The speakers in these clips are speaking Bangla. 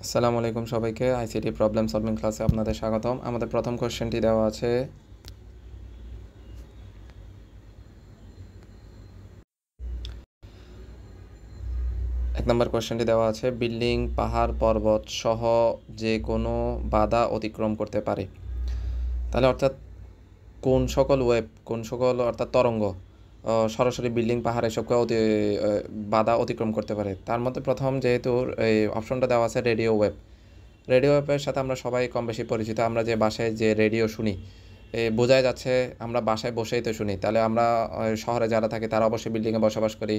আসসালামু আলাইকুম সবাইকে আইসিটি প্রবলেম সলভিং ক্লাসে আপনাদের স্বাগতম। আমাদের প্রথম কোশ্চেনটি দেওয়া আছে, এক নম্বর কোশ্চেনটি দেওয়া আছে, বিল্ডিং, পাহাড়, পর্বত সহ যে কোনো বাধা অতিক্রম করতে পারে। তাহলে অর্থাৎ কোন সকল অর্থাৎ তরঙ্গ সরাসরি বিল্ডিং, পাহাড় এসবকে বাধা অতিক্রম করতে পারে। তার মধ্যে প্রথম যেহেতু এই অপশনটা দেওয়া আছে রেডিও ওয়েভ। রেডিও ওয়েভের সাথে আমরা সবাই কম বেশি পরিচিত। আমরা যে বাসায় যে রেডিও শুনি, বোঝাই যাচ্ছে আমরা বাসায় বসেই তো শুনি। তাহলে আমরা শহরে যারা থাকে তারা অবশ্যই বিল্ডিংয়ে বসবাস করি।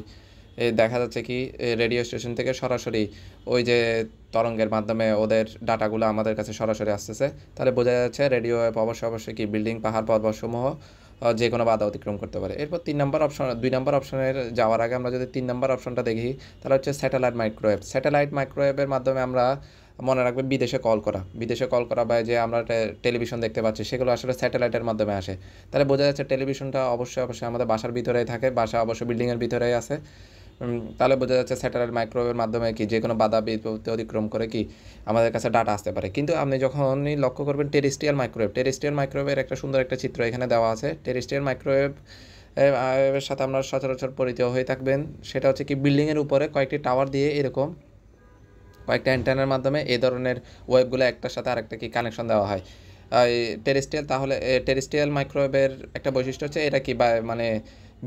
দেখা যাচ্ছে কি রেডিও স্টেশন থেকে সরাসরি ওই যে তরঙ্গের মাধ্যমে ওদের ডাটাগুলো আমাদের কাছে সরাসরি আসতেছে। তাহলে বোঝা যাচ্ছে রেডিও ওয়েভ অবশ্যই কি বিল্ডিং, পাহাড়, পর্বতসমূহ যে কোনো বাধা অতিক্রম করতে পারে। এরপর 2 নম্বর অপশনের যাওয়ার আগে আমরা যদি 3 নম্বর অপশনটা দেখি, তাহলে হচ্ছে স্যাটেলাইট মাইক্রোওয়েভ। স্যাটেলাইট মাইক্রোওয়েভের মাধ্যমে আমরা মনে রাখবে বিদেশে কল করা বা যে আমরা টেলিভিশন দেখতে পাচ্ছি সেগুলো আসলে স্যাটেলাইটের মাধ্যমে আসে। তাহলে বোঝা যাচ্ছে টেলিভিশনটা অবশ্যই আমাদের বাসার ভিতরেই থাকে, বাসা অবশ্যই বিল্ডিংয়ের ভিতরেই আছে। তাহলে বোঝা যাচ্ছে স্যাটেলাইট মাইক্রোওয়েভের মাধ্যমে কি যে কোনো বাধা বিপত্তি অতিক্রম করে কি আমাদের কাছে ডাটা আসতে পারে। কিন্তু আপনি যখনই লক্ষ্য করবেন টেরেস্ট্রিয়াল মাইক্রোওয়েভের একটা সুন্দর একটা চিত্র এখানে দেওয়া আছে। টেরেস্ট্রিয়াল মাইক্রোওয়েভ এর সাথে আপনারা সচরাচর পরিচিত হয়ে থাকবেন। সেটা হচ্ছে কি বিল্ডিংয়ের উপরে কয়েকটি টাওয়ার দিয়ে এরকম কয়েকটা অ্যান্টেনার মাধ্যমে এই ধরনের ওয়েবগুলো একটার সাথে আরেকটা কি কানেকশন দেওয়া হয়। টেরেস্ট্রিয়াল মাইক্রোওয়েভের একটা বৈশিষ্ট্য হচ্ছে এটা কি মানে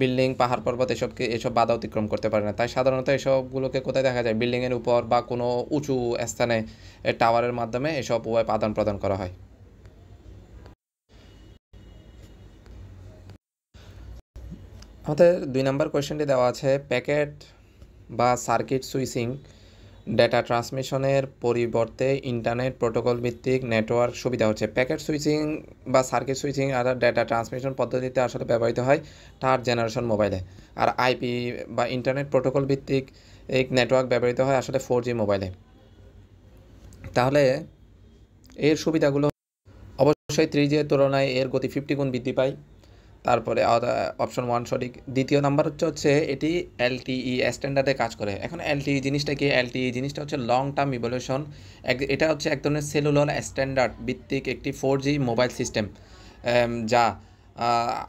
বিল্ডিং, পাহাড়, পর্বত এসব বাধা অতিক্রম করতে পারে না। তাই সাধারণত এসবগুলোকে কোথায় দেখা যায়, বিল্ডিংয়ের উপর বা কোনো উঁচু স্থানে টাওয়ারের মাধ্যমে এসব ওয়েব আদান প্রদান করা হয়। আমাদের 2 নম্বর কোয়েশ্চেনটি দেওয়া আছে, প্যাকেট বা সার্কিট সুইচিং ডেটা ট্রান্সমিশনের পরিবর্তে ইন্টারনেট প্রোটোকল ভিত্তিক নেটওয়ার্ক সুবিধা হচ্ছে। প্যাকেট সুইচিং বা সার্কিট সুইচিং আর ডেটা ট্রান্সমিশন পদ্ধতিতে আসলে ব্যবহৃত হয় 3rd জেনারেশন মোবাইলে। আর আইপি বা ইন্টারনেট প্রোটোকল ভিত্তিক এই নেটওয়ার্ক ব্যবহৃত হয় আসলে 4G মোবাইলে। তাহলে এর সুবিধাগুলো অবশ্যই 3G এর তুলনায় এর গতি 50 গুণ বৃদ্ধি পায়। তারপরে অপশন 1 সঠিক। দ্বিতীয় নাম্বার হচ্ছে এটি এলটিই স্ট্যান্ডার্ডে কাজ করে। এখন এলটিই জিনিসটা কি? এলটিই জিনিসটা হচ্ছে লং টার্ম ইভলিউশন। এটা হচ্ছে এক ধরনের সেলুলার স্ট্যান্ডার্ড ভিত্তিক একটি 4G মোবাইল সিস্টেম, যা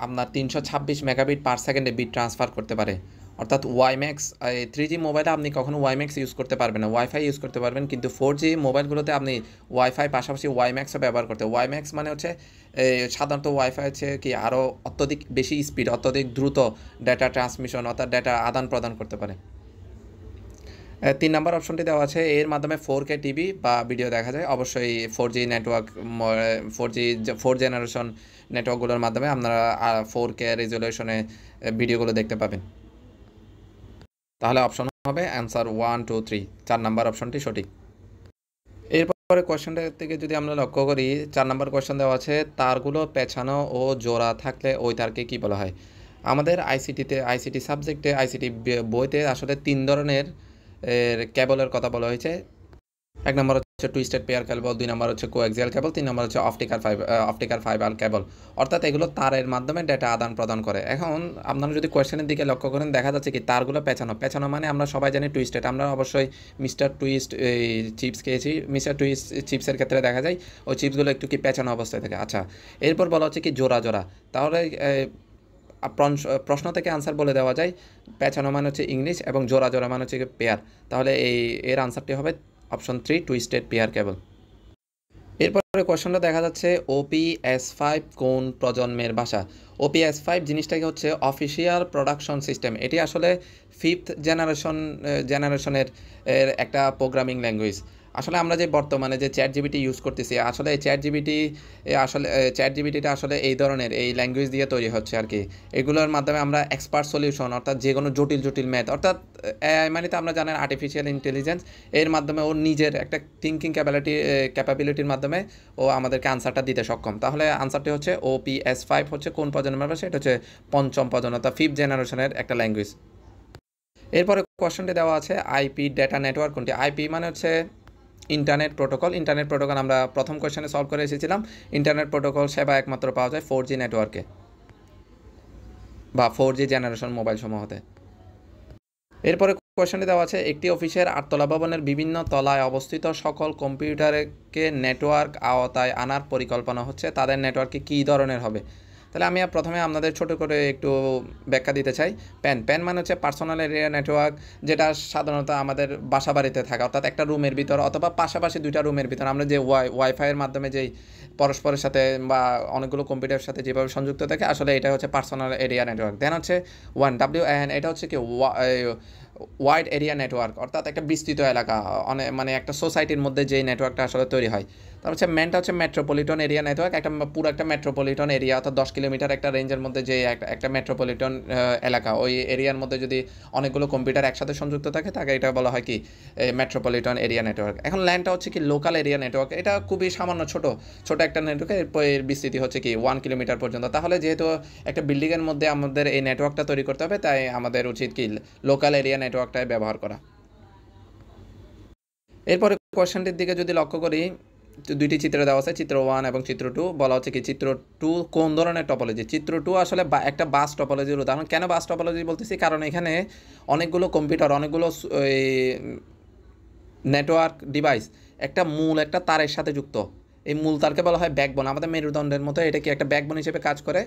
আপনার 326 মেগাবিট পার সেকেন্ডে বিট ট্রান্সফার করতে পারে। অর্থাৎ ওয়াইম্যাক্স, 3G মোবাইলে আপনি কখনো ওয়াইম্যাক্স ইউজ করতে পারবেন না, ওয়াইফাই ইউজ করতে পারবেন, কিন্তু 4G মোবাইলগুলোতে আপনি ওয়াইফাই পাশাপাশি ওয়াইম্যাক্সও ব্যবহার করতে। ওয়াইম্যাক্স মানে হচ্ছে সাধারণত ওয়াইফাই হচ্ছে কি আরও অত্যধিক বেশি স্পিড, অত্যধিক দ্রুত ডেটা ট্রান্সমিশন অর্থাৎ ডেটা আদান প্রদান করতে পারে। 3 নম্বর অপশনটি দেওয়া আছে, এর মাধ্যমে 4K টিভি বা ভিডিও দেখা যায়। অবশ্যই 4G নেটওয়ার্ক, 4 জেনারেশন নেটওয়ার্কগুলোর মাধ্যমে আপনারা 4K রেজলিউশনে ভিডিওগুলো দেখতে পাবেন। তাহলে অপশন হবে অ্যান্সার 1, 2, 3, 4 নম্বর অপশনটি সঠিক। এরপরে কোয়েশ্চেনটা থেকে যদি আমরা লক্ষ্য করি, 4 নম্বর কোয়েশ্চেন দেওয়া আছে, তারগুলো পেছানো ও জোড়া থাকলে ওই তারকে কী বলা হয়? আমাদের আইসিটি সাবজেক্টে, আইসিটি বইতে আসলে 3 ধরনের কেবলের কথা বলা হয়েছে। 1 নম্বর হচ্ছে টুইস্টেড পেয়ার কেবল, 2 নম্বর হচ্ছে কোএক্সিয়াল কেবল, 3 নম্বর হচ্ছে অপটিক্যাল ফাইবার কেবল। অর্থাৎ এগুলো তারের মাধ্যমে ডেটা আদান প্রদান করে। এখন আপনারা যদি কোয়েশ্চেনের দিকে লক্ষ্য করেন, দেখা যাচ্ছে কি তারগুলো পেছানো মানে আমরা সবাই জানি টুইস্টেড। আমরা অবশ্যই মিস্টার টুইস্ট চিপস খেয়েছি। মিস্টার টুইস্ট চিপসের ক্ষেত্রে দেখা যায় ওই চিপসগুলো একটু কি পেছানো অবস্থায় থাকে। আচ্ছা, এরপর বলা হচ্ছে কি জোড়া। তাহলে প্রশ্ন থেকে আনসার বলে দেওয়া যায়, পেছানো মানে হচ্ছে ইংলিশ এবং জোড়া মানে হচ্ছে পেয়ার। তাহলে এর আনসারটি হবে অপশন 3, টুইস্টেড পেয়ার কেবল। এরপরে কোয়েশ্চনটা দেখা যাচ্ছে, OPS5 কোন প্রজন্মের ভাষা? OPS5 জিনিসটাকে হচ্ছে অফিসিয়াল প্রোডাকশন সিস্টেম। এটি আসলে 5th জেনারেশনের একটা প্রোগ্রামিং ল্যাঙ্গুয়েজ। আসলে আমরা যে বর্তমানে যে চ্যাট জিপিটি ইউজ করতেছি, আসলে এই চ্যাট জিপিটিটা আসলে এই ধরনের এই ল্যাঙ্গুয়েজ দিয়ে তৈরি হচ্ছে আর কি। এগুলোর মাধ্যমে আমরা এক্সপার্ট সলিউশন অর্থাৎ যে কোনো জটিল ম্যাথ, অর্থাৎ এআই মানে তো আমরা জানেন আর্টিফিশিয়াল ইন্টেলিজেন্স, এর মাধ্যমে ওর নিজের একটা থিঙ্কিং ক্যাপাবিলিটির মাধ্যমে ও আমাদেরকে আনসারটা দিতে সক্ষম। তাহলে আনসারটি হচ্ছে OPS5 হচ্ছে কোন প্রজন্মের ভাষা? এটা হচ্ছে 5ম প্রজন্ম অর্থাৎ 5th জেনারেশনের একটা ল্যাঙ্গুয়েজ। এরপরে কোয়েশ্চনটি দেওয়া আছে, আইপি ডেটা নেটওয়ার্ক কোনটি? আইপি মানে হচ্ছে ইন্টারনেট প্রোটোকল। আমরা প্রথম কোয়েশ্চেনে সলভ করে এসেছিলাম। ইন্টারনেট প্রোটোকল সেবা একমাত্র পাওয়া যায় 4G নেটওয়ার্কে বা 4G জেনারেশন মোবাইল সমূহতে। এরপরে কোয়েশ্চনটি দেওয়া আছে একটি অফিসের 8 তলা ভবনের বিভিন্ন তলায় অবস্থিত সকল কম্পিউটারকে নেটওয়ার্ক আওতায় আনার পরিকল্পনা হচ্ছে, তাদের নেটওয়ার্কে কী ধরনের হবে। তাহলে আমি প্রথমে আপনাদের ছোট করে একটু ব্যাখ্যা দিতে চাই। প্যান মানে হচ্ছে পার্সোনাল এরিয়া নেটওয়ার্ক, যেটা সাধারণত আমাদের বাসা বাড়িতে থাকে, অর্থাৎ একটা রুমের ভিতর অথবা পাশাপাশি দুইটা রুমের ভিতর আমরা যে ওয়াইফাইয়ের মাধ্যমে যেই পরস্পরের সাথে বা অনেকগুলো কম্পিউটারের সাথে যেভাবে সংযুক্ত থাকে, আসলে এটা হচ্ছে পার্সোনাল এরিয়া নেটওয়ার্ক। দেন হচ্ছে WAN, এটা হচ্ছে কি ওয়াইড এরিয়া নেটওয়ার্ক, অর্থাৎ একটা বিস্তৃত এলাকা, মানে একটা সোসাইটির মধ্যে যেই নেটওয়ার্কটা আসলে তৈরি হয়। তারপর হচ্ছে ম্যানটা হচ্ছে মেট্রোপলিটন এরিয়া নেটওয়ার্ক, পুরো একটা মেট্রোপলিটন এরিয়া, অর্থাৎ 10 কিলোমিটার একটা রেঞ্জের মধ্যে যে একটা মেট্রোপলিটন এলাকা, ওই এরিয়ার মধ্যে যদি অনেকগুলো কম্পিউটার একসাথে সংযুক্ত থাকে তাকে এটা বলা হয় কি মেট্রোপলিটন এরিয়া নেটওয়ার্ক। এখন ল্যানটা হচ্ছে কি লোকাল এরিয়া নেটওয়ার্ক, এটা খুবই সামান্য ছোট একটা নেটওয়ার্ক, এর বিস্তৃতি হচ্ছে কি 1 কিলোমিটার পর্যন্ত। তাহলে যেহেতু একটা বিল্ডিংয়ের মধ্যে আমাদের এই নেটওয়ার্কটা তৈরি করতে হবে, তাই আমাদের উচিত কি লোকাল এরিয়া নেটওয়ার্কটাই ব্যবহার করা। এরপরে কোয়েশ্চনটির দিকে যদি লক্ষ্য করি, দুইটি চিত্র দেওয়া আছে, চিত্র 1 এবং চিত্র 2। বলা হচ্ছে কি চিত্র 2 কোন ধরনের টপোলজি। চিত্র 2 আসলে একটা বাস টপোলজির উদাহরণ। কেন বাস টপোলজি বলতেছি, কারণ এখানে অনেকগুলো কম্পিউটার, অনেকগুলো নেটওয়ার্ক ডিভাইস একটা মূল একটা তারের সাথে যুক্ত। এই মূল তারকে বলা হয় ব্যাকবোন। আমাদের মেরুদণ্ডের মতো এটা কি একটা ব্যাকবোন হিসেবে কাজ করে,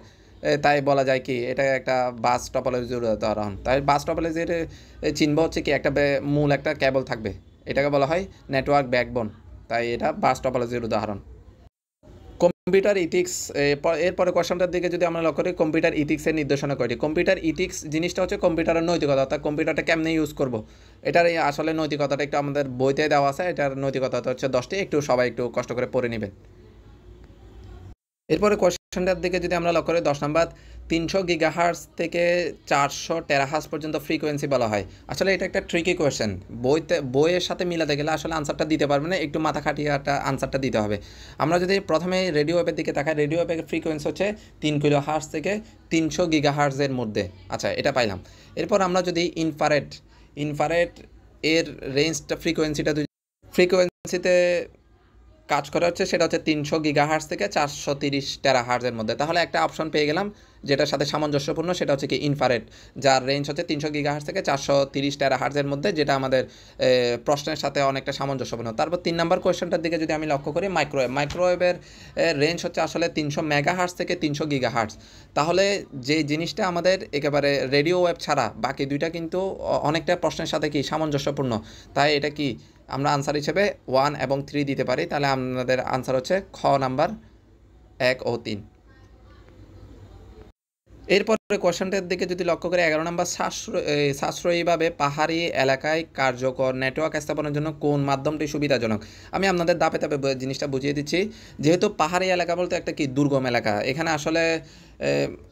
তাই বলা যায় কি এটা একটা বাস টপোলজির উদাহরণ। তাই বাস টপোলজির চিহ্ন হচ্ছে কি একটা মূল একটা কেবল থাকবে, এটাকে বলা হয় নেটওয়ার্ক ব্যাকবোন, তাই এটা বাস টপোলজির উদাহরণ। কম্পিউটার ইথিক্স, এরপরে কোয়েশ্চনটার দিকে যদি আমরা লক্ষ্য করি, কম্পিউটার ইথিক্সের নির্দেশনা কয়টি। কম্পিউটার ইথিক্স জিনিসটা হচ্ছে কম্পিউটারের নৈতিকতা, অর্থাৎ কম্পিউটারটা কেমনে ইউজ করব, এটার আসলে নৈতিকতাটা একটু আমাদের বইতে দেওয়া আছে। এটার নৈতিকতা হচ্ছে 10টি, সবাই একটু কষ্ট করে পড়ে নেবেন। এরপরে কোয়েশ্চনটার দিকে যদি আমরা লক্ষ্য করি 10 নম্বর, 300 গিগাহার্জ থেকে 400 টেরাহার্জ পর্যন্ত ফ্রিকোয়েন্সি বলা হয়। আসলে এটা একটা ট্রিকি কোয়েশ্চেন, বইয়ের সাথে মিলাতে গেলে আসলে আনসারটা দিতে পারবে না, একটু মাথা খাটিয়ে একটা আনসারটা দিতে হবে। আমরা যদি প্রথমে রেডিও ওয়েভের দিকে তাকাই, রেডিও ওয়েভের ফ্রিকোয়েন্সি হচ্ছে 3 কিলোহার্জ থেকে 300 গিগাহার্জের মধ্যে। আচ্ছা, এটা পাইলাম। এরপর আমরা যদি ইনফ্রারেড এর রেঞ্জটা ফ্রিকোয়েন্সিতে কাজ করা হচ্ছে, সেটা হচ্ছে 300 গিগাহার্জ থেকে 430 টেরাহার্জের মধ্যে। তাহলে একটা অপশন পেয়ে গেলাম যেটার সাথে সামঞ্জস্যপূর্ণ, সেটা হচ্ছে কি ইনফ্রারেড, যার রেঞ্জ হচ্ছে 300 গিগাহার্জ থেকে 430 টেরাহার্জের মধ্যে, যেটা আমাদের প্রশ্নের সাথে অনেকটা সামঞ্জস্যপূর্ণ। তারপর 3 নম্বর কোয়েশ্চনটার দিকে যদি আমি লক্ষ্য করি, মাইক্রোওয়েভের রেঞ্জ হচ্ছে আসলে 300 মেগাহার্জ থেকে 300 গিগাহার্জ। তাহলে যে জিনিসটা আমাদের একেবারে রেডিও ওয়েভ ছাড়া বাকি দুইটা কিন্তু অনেকটা প্রশ্নের সাথে কি সামঞ্জস্যপূর্ণ, তাই এটা কি আমরা আনসার হিসেবে 1 এবং 3 দিতে পারি। তাহলে আমাদের আনসার হচ্ছে খ নাম্বার 1 ও 3। এরপরে কোয়েশ্চনটার দিকে যদি লক্ষ্য করে 11 নম্বর, সাশ্রয়ীভাবে পাহাড়ি এলাকায় কার্যকর নেটওয়ার্ক স্থাপনের জন্য কোন মাধ্যমটি সুবিধাজনক। আমি আপনাদের ধাপে ধাপে জিনিসটা বুঝিয়ে দিচ্ছি। যেহেতু পাহাড়ি এলাকা বলতে একটা কি দুর্গম এলাকা, এখানে আসলে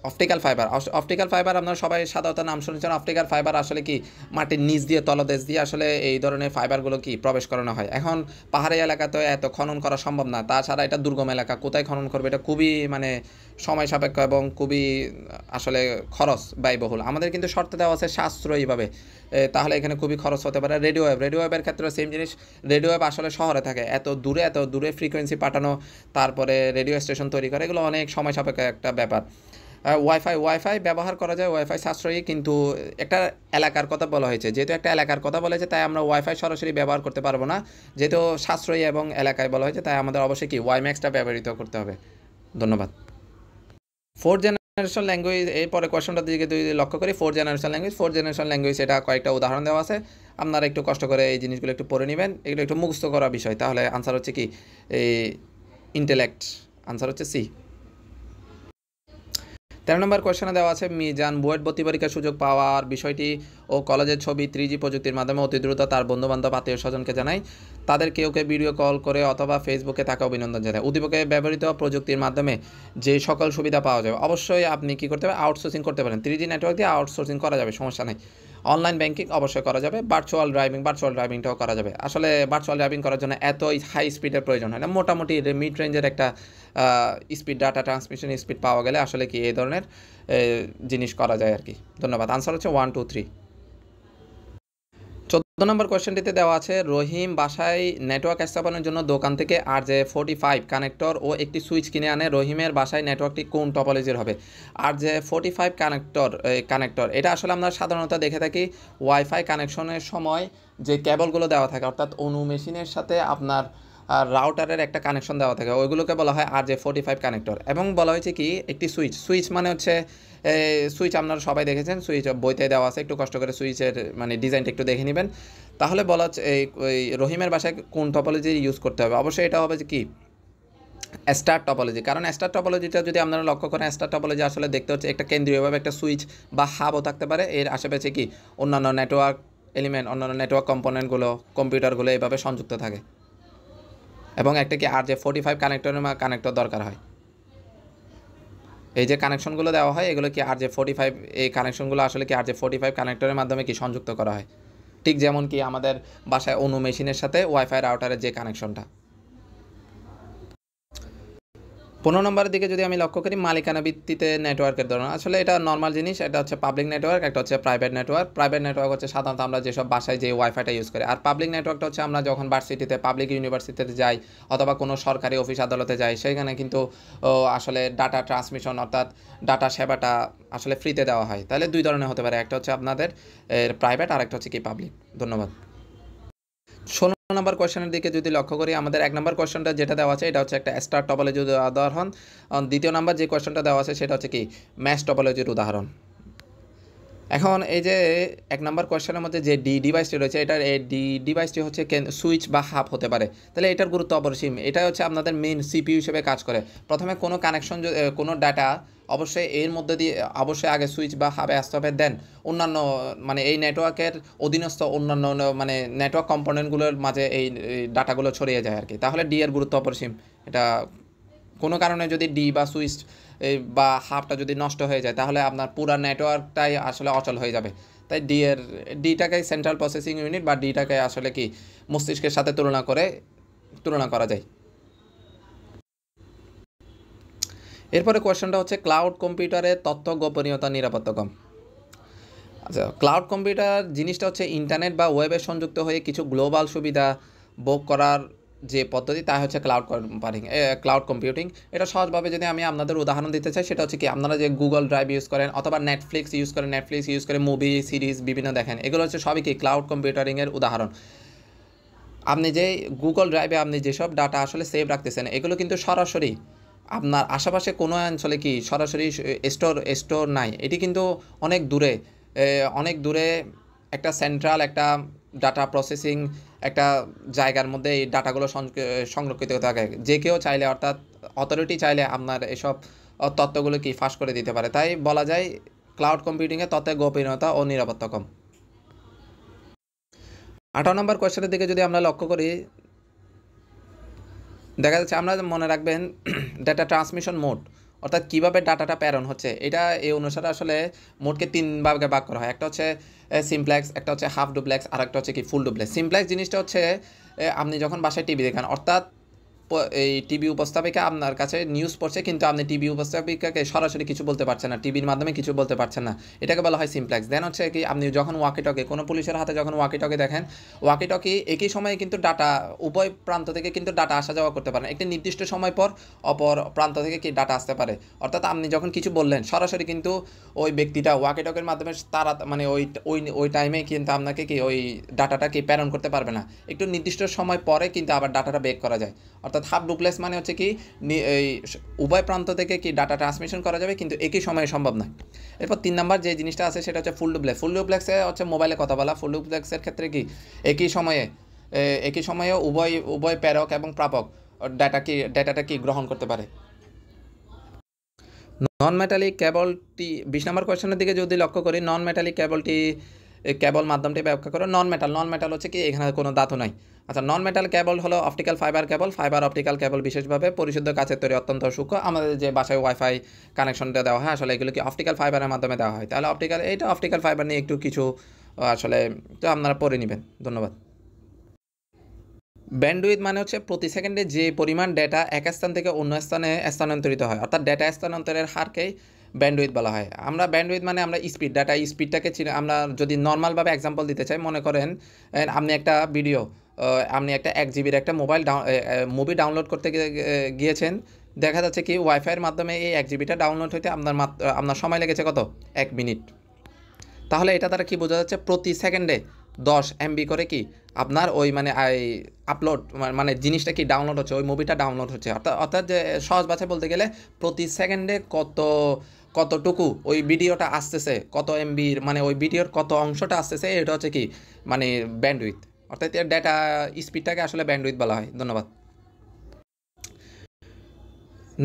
অপটিক্যাল ফাইবার আপনারা সবাই সাধারণত নাম শুনেছেন। অপটিক্যাল ফাইবার আসলে কি মাটির নিচ দিয়ে, তলদেশ দিয়ে আসলে এই ধরনের ফাইবারগুলো কি প্রবেশ করানো হয়। এখন পাহাড়ি এলাকাতে এত খনন করা সম্ভব না, তাছাড়া এটা দুর্গম এলাকা, কোথায় খনন করবে, এটা খুবই মানে সময় সাপেক্ষ এবং খুবই আসলে খরচ ব্যয়বহুল। আমাদের কিন্তু শর্তে দেওয়া আছে সাশ্রয়ীভাবে, তাহলে এখানে খুবই খরচ হতে পারে। রেডিও ওয়েভের ক্ষেত্রে সেম জিনিস। রেডিও ওয়েভ আসলে শহরে থাকে, এত দূরে ফ্রিকোয়েন্সি পাঠানো, তারপরে রেডিও স্টেশন তৈরি করা, এগুলো অনেক সময় সাপেক্ষ একটা ব্যাপার। ওয়াইফাই ব্যবহার করা যায়, ওয়াইফাই সাশ্রয়ী, কিন্তু একটা এলাকার কথা বলা হয়েছে, যেহেতু একটা এলাকার কথা বলা হয়েছে তাই আমরা ওয়াইফাই সরাসরি ব্যবহার করতে পারবো না, যেহেতু সাশ্রয়ী এবং এলাকায় বলা হয়েছে, তাই আমাদের অবশ্যই কি ওয়াইম্যাক্সটা ব্যবহৃত করতে হবে। ধন্যবাদ। 4th জেনারেশন ল্যাঙ্গুয়েজ, এরপরে কোয়েশ্চনটার দিকে যদি লক্ষ্য করি, 4th জেনারেশন ল্যাঙ্গুয়েজ এটা কয়েকটা উদাহরণ দেওয়া আছে, আপনারা একটু কষ্ট করে এই জিনিসগুলো একটু পড়ে নেবেন, এগুলো একটু মুখস্থ করা বিষয়। তাহলে আনসার হচ্ছে কি ইন্টেলেক্ট, আনসার হচ্ছে সি। 13 নম্বর কোয়েশ্চনে দেওয়া আছে মিজান বুয়েট ভর্তি পরীক্ষার সুযোগ পাওয়ার বিষয়টি ও কলেজের ছবি 3G প্রযুক্তির মাধ্যমে অতি দ্রুত তার বন্ধুবান্ধব আত্মীয় স্বজনকে জানায়, তাদের কেউ ভিডিও কল করে অথবা ফেসবুকে তাকে অভিনন্দন জানায়। উদ্দীপকে ব্যবহৃত প্রযুক্তির মাধ্যমে যে সকল সুবিধা পাওয়া যাবে, অবশ্যই আপনি কি করতে পারেন, আউটসোর্সিং করতে পারেন। 3G নেটওয়ার্ক দিয়ে আউটসোর্সিং করা যাবে, সমস্যা নেই। অনলাইন ব্যাংকিং অবশ্যই করা যাবে, ভার্চুয়াল ড্রাইভিংটাও করা যাবে। আসলে ভার্চুয়াল ড্রাইভিং করার জন্য এত হাই স্পিডের প্রয়োজন হয় না, মোটামুটি মিড রেঞ্জের একটা স্পিড, ডাটা ট্রান্সমিশন স্পিড পাওয়া গেলে আসলে কি এই ধরনের জিনিস করা যায় আর কি। ধন্যবাদ। আনসার হচ্ছে 1 2 3। 14 নম্বর কোয়েশ্চেনটিতে দেওয়া আছে রহিম বাসায় নেটওয়ার্ক স্থাপনের জন্য দোকান থেকে RJ45 কানেক্টর ও একটি সুইচ কিনে আনে। রহিমের বাসায় নেটওয়ার্কটি কোন টপোলজির হবে? RJ45 কানেক্টর এটা আসলে আমরা সাধারণত দেখে থাকি ওয়াইফাই কানেকশনের সময় যে কেবলগুলো দেওয়া থাকে, অর্থাৎ অনু মেশিনের সাথে আপনার রাউটারের একটা কানেকশন দেওয়া থাকে, ওইগুলোকে বলা হয় RJ45 কানেক্টর। এবং বলা হয়েছে কি একটি সুইচ মানে হচ্ছে সুইচ আপনারা সবাই দেখেছেন, সুইচ বইতে দেওয়া আছে, একটু কষ্ট করে সুইচের মানে ডিজাইনটা একটু দেখে নেবেন। তাহলে বলা হচ্ছে এই রহিমের বাসায় কোন টপোলজি ইউজ করতে হবে? অবশ্যই এটা হবে যে কি স্টার টপোলজি। কারণ স্টার টপোলজিটা যদি আপনারা লক্ষ্য করেন, স্টার টপোলজি আসলে দেখতে হচ্ছে একটা কেন্দ্রীয়ভাবে একটা সুইচ বা হাবও থাকতে পারে, এর আশেপাশে কি অন্যান্য নেটওয়ার্ক এলিমেন্ট, অন্যান্য নেটওয়ার্ক কম্পোনেন্টগুলো, কম্পিউটারগুলো এইভাবে সংযুক্ত থাকে, এবং একটা কি RJ45 কানেক্টর দরকার হয়। এই যে কানেকশনগুলো দেওয়া হয় এগুলো কি RJ45, এই কানেকশনগুলো আসলে কি RJ45 কানেক্টরের মাধ্যমে কি সংযুক্ত করা হয়, ঠিক যেমন কি আমাদের বাসায় অনু মেশিনের সাথে ওয়াইফাই রাউটারের যে কানেকশনটা। 15 নম্বরের দিকে যদি আমি লক্ষ্য করি মালিকানা ভিত্তিতে নেটওয়ার্কের ধরন, আসলে এটা নর্মাল জিনিস, এটা হচ্ছে পাবলিক নেটওয়ার্ক, একটা হচ্ছে প্রাইভেট নেটওয়ার্ক। প্রাইভেট নেটওয়ার্ক হচ্ছে সাধারণত আমরা যেসব বাসায় যে ওয়াইফাইটা ইউজ করি, আর পাবলিক নেটওয়ার্কটা হচ্ছে আমরা যখন ভার্সিটিতে, পাবলিক ইউনিভার্সিটিতে যাই অথবা কোনো সরকারি অফিস আদালতে যাই, সেখানে কিন্তু আসলে ডাটা ট্রান্সমিশন অর্থাৎ ডাটা সেবাটা আসলে ফ্রিতে দেওয়া হয়। তাহলে দুই ধরনের হতে পারে, একটা হচ্ছে আপনাদের প্রাইভেট আর একটা হচ্ছে কি পাবলিক। ধন্যবাদ। 16 নম্বর কোয়েশ্চেনের দিকে যদি লক্ষ্য করি, আমাদের 1 নম্বর কোয়েশ্চেনটা যেটা দেওয়া আছে এটা হচ্ছে একটা স্টার টপোলজির উদাহরণ। দ্বিতীয় নম্বর যে কোয়েশ্চেনটা দেওয়া আছে সেটা হচ্ছে কি ম্যাশ টপোলজির উদাহরণ। এখন এই যে 1 নম্বর কোয়েশ্চেনের মধ্যে যে ডিভাইসটি রয়েছে, এটার এই ডিভাইসটি হচ্ছে সুইচ বা হাব হতে পারে। তাহলে এটার গুরুত্ব অপরিসীম, এটা হচ্ছে আপনাদের মেইন সিপিইউ হিসেবে কাজ করে। প্রথমে কোনো কানেকশন, কোনো ডাটা অবশ্যই এর মধ্যে দিয়ে অবশ্যই আগে সুইচ বা হাবে আসতে হবে, দেন অন্যান্য মানে এই নেটওয়ার্কের অধীনস্থ অন্যান্য মানে নেটওয়ার্ক কম্পোনেন্টগুলোর মাঝে এই ডাটাগুলো ছড়িয়ে যায় আর কি। তাহলে এর গুরুত্ব অপরিসীম। এটা কোনো কারণে যদি বা সুইচ বা হাবটা যদি নষ্ট হয়ে যায়, তাহলে আপনার পুরো নেটওয়ার্কটাই আসলে অচল হয়ে যাবে। তাই ডিটাকে সেন্ট্রাল প্রসেসিং ইউনিট বা ডিটাকে আসলে কি মস্তিষ্কের সাথে তুলনা করা যায়। এরপরে কোয়েশ্চেনটা হচ্ছে ক্লাউড কম্পিউটারে তথ্য গোপনীয়তা নিরাপত্তা কম। আচ্ছা, ক্লাউড কম্পিউটার জিনিসটা হচ্ছে ইন্টারনেট বা ওয়েবে সংযুক্ত হয়ে কিছু গ্লোবাল সুবিধা ভোগ করার যে পদ্ধতি, তা হচ্ছে ক্লাউড কম্পিউটিং। এটা সহজভাবে যদি আমি আপনাদের উদাহরণ দিতে চাই, সেটা হচ্ছে কি আপনারা যে গুগল ড্রাইভ ইউজ করেন অথবা নেটফ্লিক্স ইউজ করে মুভি সিরিজ বিভিন্ন দেখেন, এগুলো হচ্ছে সবই কি ক্লাউড কম্পিউটারিংয়ের উদাহরণ। আপনি যে গুগল ড্রাইভে আপনি যেসব ডাটা আসলে সেভ রাখতেছেন, এগুলো কিন্তু সরাসরি আপনার আশেপাশে কোনো অঞ্চলে কি সরাসরি স্টোর নাই, এটি কিন্তু অনেক দূরে একটা সেন্ট্রাল একটা ডাটা প্রসেসিং একটা জায়গার মধ্যে এই ডাটাগুলো সংরক্ষিত থাকে। যে কেউ চাইলে, অর্থাৎ অথরিটি চাইলে আপনার এসব তথ্যগুলো কি ফাঁস করে দিতে পারে। তাই বলা যায় ক্লাউড কম্পিউটিংয়ে তথ্যের গোপনীয়তা ও নিরাপত্তা কম। 18 নম্বর কোয়েশ্চেনের দিকে যদি আমরা লক্ষ্য করি, দেখা যাচ্ছে আমরা মনে রাখবেন ডাটা ট্রান্সমিশন মোড, অর্থাৎ কীভাবে ডাটাটা প্রেরণ হচ্ছে, এটা এই অনুসারে আসলে মোডকে 3 ভাগে ভাগ করা হয়। একটা হচ্ছে সিমপ্লেক্স, একটা হচ্ছে হাফ ডুপ্লেক্স, আর একটা হচ্ছে কি ফুল ডুপ্লেক্স। সিমপ্লেক্স জিনিসটা হচ্ছে আপনি যখন বাসায় টিভি দেখেন, অর্থাৎ এই টিভি উপস্থাপিকা আপনার কাছে নিউজ পড়ছে, কিন্তু আপনি টিভি উপস্থাপিকাকে সরাসরি কিছু বলতে পারছেন না, টিভির মাধ্যমে কিছু বলতে পারছেন না, এটাকে বলা হয় সিমপ্লেক্স। দেন হচ্ছে কি আপনি যখন ওয়াকিটকি, কোনো পুলিশের হাতে যখন ওয়াকিটকি দেখেন, ওয়াকিটকি একই সময়ে কিন্তু ডাটা উভয় প্রান্ত থেকে কিন্তু ডাটা আসা যাওয়া করতে পারেন। একটি নির্দিষ্ট সময় পর অপর প্রান্ত থেকে কি ডাটা আসতে পারে, অর্থাৎ আপনি যখন কিছু বললেন সরাসরি কিন্তু ওই ব্যক্তিটা ওয়াকিটকির মাধ্যমে তারা মানে ওই টাইমে কিন্তু আপনাকে কি ওই ডাটাটা কি প্রেরণ করতে পারবে না, একটু নির্দিষ্ট সময় পরে কিন্তু আবার ডাটাটা বেক করা যায়। অর্থাৎ হাফ ডুপ্লেক্স মানে হচ্ছে কি এই উভয় প্রান্ত থেকে কি ডাটা ট্রান্সমিশন করা যাবে, কিন্তু একই সময়ে সম্ভব নয়। এরপর 3 নম্বর যে জিনিসটা আছে সেটা হচ্ছে ফুল ডুপ্লেক্স। ফুল ডুপ্লেক্সে হচ্ছে মোবাইলে কথা বলা। ফুল ডুপ্লেক্সের ক্ষেত্রে কি একই সময়ে উভয় প্রেরক এবং প্রাপক ডাটাটা কি গ্রহণ করতে পারে। নন মেটালিক কেবলটি 20 নম্বর কোয়েশ্চেনের দিকে যদি লক্ষ্য করি, নন মেটালিক কেবল মাধ্যমটি ব্যাখ্যা করো। নন মেটাল হচ্ছে কি এখানে কোনো ধাতু নাই। আচ্ছা, নন মেটাল কেবল হলো অপটিক্যাল ফাইবার অপটিক্যাল কেবল, বিশেষভাবে পরিশুদ্ধ কাচের তৈরি, অত্যন্ত সূক্ষ্ম। আমাদের যে বাসায় ওয়াইফাই কানেকশনটা দেওয়া হয় আসলে এগুলো কি অপটিক্যাল ফাইবারের মাধ্যমে দেওয়া হয়। তাহলে অপটিক্যাল ফাইবার নিয়ে একটু কিছু আসলে তো আপনারা পড়ে নেবেন। ধন্যবাদ। ব্যান্ডউইথ মানে হচ্ছে প্রতি সেকেন্ডে যে পরিমাণ ডেটা এক স্থান থেকে অন্য স্থানে স্থানান্তরিত হয়, অর্থাৎ ডেটা স্থানান্তরের হারকেই ব্যান্ডউইথ বলা হয়। আমরা ব্যান্ডউইথ মানে আমরা স্পিড, ডাটা স্পিডটাকে আমরা যদি নর্মালভাবে এক্সাম্পল দিতে চাই, মনে করেন আপনি একটা ভিডিও, আপনি একটা 1 জিবির একটা মুভি ডাউনলোড করতে গিয়েছেন, দেখা যাচ্ছে কি ওয়াইফাইয়ের মাধ্যমে এই 1 জিবিটা ডাউনলোড হইতে আপনার সময় লেগেছে কত? 1 মিনিট। তাহলে এটা দ্বারা কি বোঝা যাচ্ছে? প্রতি সেকেন্ডে 10 MB করে কি আপনার ওই মানে আপলোড মানে জিনিসটা কি ডাউনলোড হচ্ছে, ওই মুভিটা ডাউনলোড হচ্ছে। অর্থাৎ যে সহজ ভাষায় বলতে গেলে প্রতি সেকেন্ডে কতটুকু ওই ভিডিওটা আসতেছে, কত MBর মানে ওই ভিডিওর কত অংশটা আসতেছে, এটা হচ্ছে কি মানে ব্যান্ডউইথ। অর্থাৎ ডেটা স্পিডটাকে আসলে ব্যান্ডউইথ বলা হয়। ধন্যবাদ।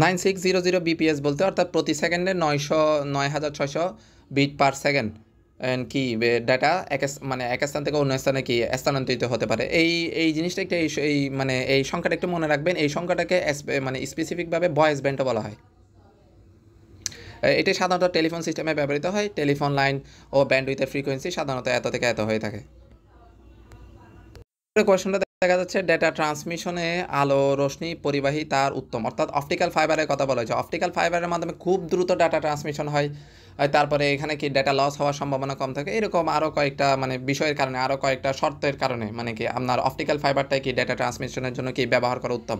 9600 BPS বলতে অর্থাৎ প্রতি সেকেন্ডে 9600 বিট পার সেকেন্ড কি ডাটা মানে এক স্থান থেকে অন্য স্থানে কি স্থানান্তরিত হতে পারে। এই জিনিসটা একটা মানে এই সংখ্যাটা একটু মনে রাখবেন। এই সংখ্যাটাকে মানে স্পেসিফিকভাবে ভয়েস ব্যান্ডও বলা হয়। এটি সাধারণত টেলিফোন সিস্টেমে ব্যবহৃত হয়। টেলিফোন লাইন ও ব্যান্ডউইথের ফ্রিকোয়েন্সি সাধারণত এত থেকে এত হয়ে থাকে। কোয়েশ্চনটা দেখা যাচ্ছে ডেটা ট্রান্সমিশনে আলো রশ্মি পরিবাহী তার উত্তম, অর্থাৎ অপটিক্যাল ফাইবারের কথা বলা হয়েছে। অপটিক্যাল ফাইবারের মাধ্যমে খুব দ্রুত ডাটা ট্রান্সমিশন হয়, তারপরে এখানে কি ডেটা লস হওয়ার সম্ভাবনা কম থাকে। এরকম আরও কয়েকটা মানে বিষয়ের কারণে, আরও কয়েকটা শর্তের কারণে মানে কি আপনার অপটিক্যাল ফাইবারটাই কি ডেটা ট্রান্সমিশনের জন্য কি ব্যবহার করা উত্তম।